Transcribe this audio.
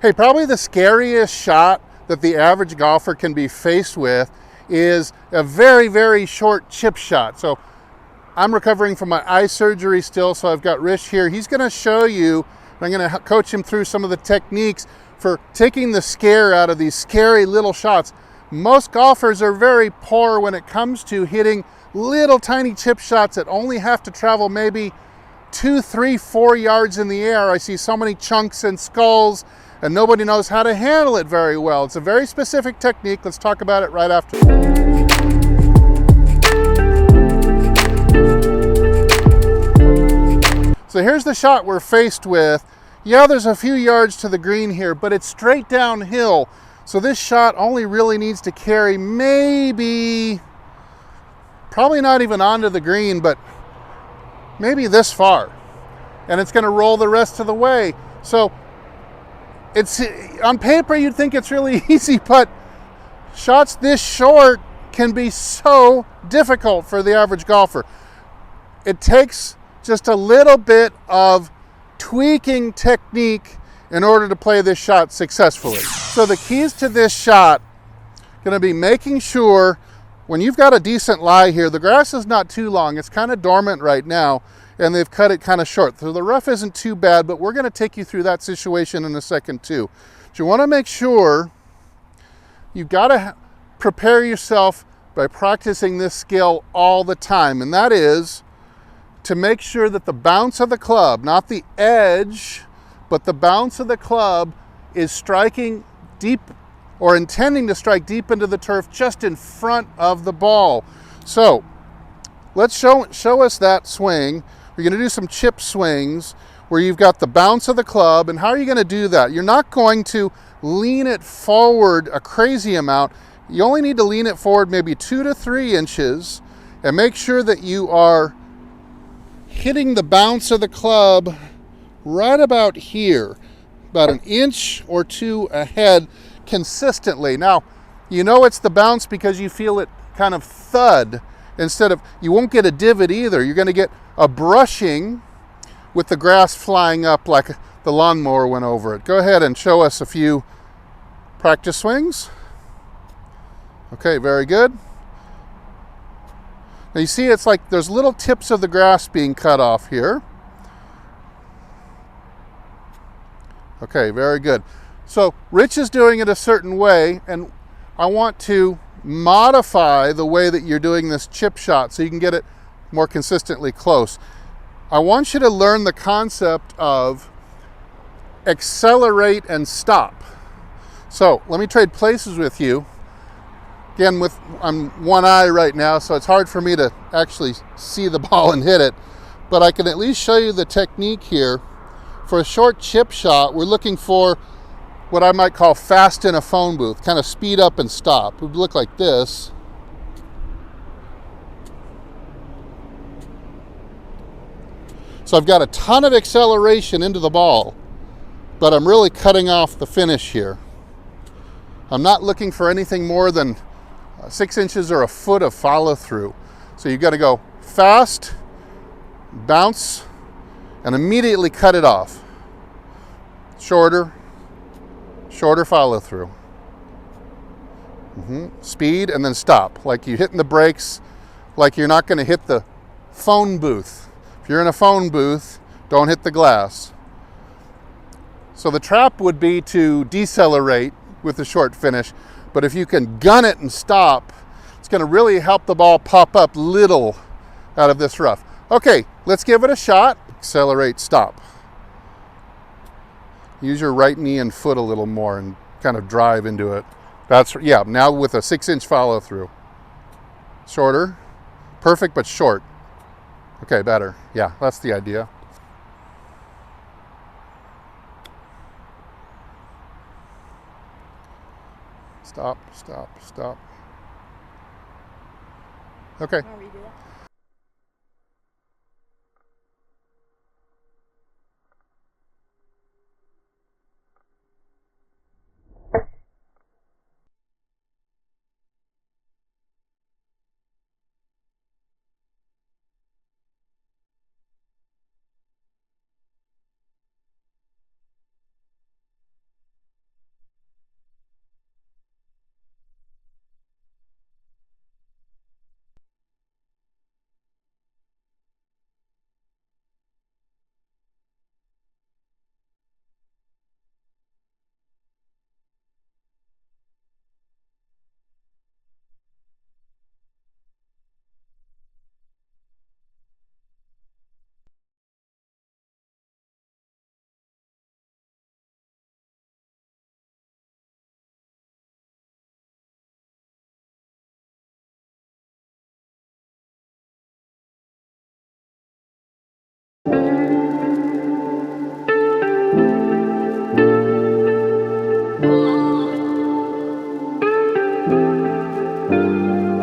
Hey, probably the scariest shot that the average golfer can be faced with is a very, very short chip shot. So I'm recovering from my eye surgery still, so I've got Rish here. He's going to show you, and I'm going to coach him through some of the techniques for taking the scare out of these scary little shots. Most golfers are very poor when it comes to hitting little tiny chip shots that only have to travel maybe 2, 3, 4 yards in the air. I see so many chunks and skulls, and nobody knows how to handle it very well. It's a very specific technique. Let's talk about it right after. So here's the shot we're faced with. Yeah, there's a few yards to the green here, but it's straight downhill. So this shot only really needs to carry maybe, probably not even onto the green, but maybe this far. And it's going to roll the rest of the way. So it's, on paper you'd think it's really easy, but shots this short can be so difficult for the average golfer. It takes just a little bit of tweaking technique in order to play this shot successfully. So the keys to this shot going to be making sure when you've got a decent lie here, the grass is not too long, it's kind of dormant right now, and they've cut it kind of short. So the rough isn't too bad, but we're going to take you through that situation in a second too. But you want to make sure you've got to prepare yourself by practicing this skill all the time, and that is to make sure that the bounce of the club, not the edge, but the bounce of the club is striking deep or intending to strike deep into the turf just in front of the ball. So let's show us that swing. We're going to do some chip swings where you've got the bounce of the club. And how are you going to do that? You're not going to lean it forward a crazy amount. You only need to lean it forward maybe 2 to 3 inches and make sure that you are hitting the bounce of the club right about here, about 1 inch or 2 ahead consistently. Now, you know it's the bounce because you feel it kind of thud instead of, you won't get a divot either. You're going to get a brushing with the grass flying up like the lawnmower went over it. Go ahead and show us a few practice swings. Okay, very good. Now you see it's like there's little tips of the grass being cut off here. Okay, very good. So Rich is doing it a certain way, and I want to modify the way that you're doing this chip shot so you can get it more consistently close. I want you to learn the concept of accelerate and stop. So let me trade places with you. Again, I'm one eye right now, so it's hard for me to actually see the ball and hit it, but I can at least show you the technique here. For a short chip shot, we're looking for what I might call fast in a phone booth, kind of speed up and stop. It would look like this. So I've got a ton of acceleration into the ball, but I'm really cutting off the finish here. I'm not looking for anything more than 6 inches or a foot of follow through. So you've got to go fast, bounce, and immediately cut it off. Shorter follow through. Speed and then stop, like you're hitting the brakes, like you're not going to hit the phone booth. If you're in a phone booth, don't hit the glass. So the trap would be to decelerate with the short finish, but if you can gun it and stop, it's going to really help the ball pop up little out of this rough. Okay, let's give it a shot. Accelerate, stop. Use your right knee and foot a little more and kind of drive into it. Yeah, now with a 6-inch follow through. Shorter. Perfect, but short. Okay, better. Yeah, that's the idea. Stop, stop, stop. Okay.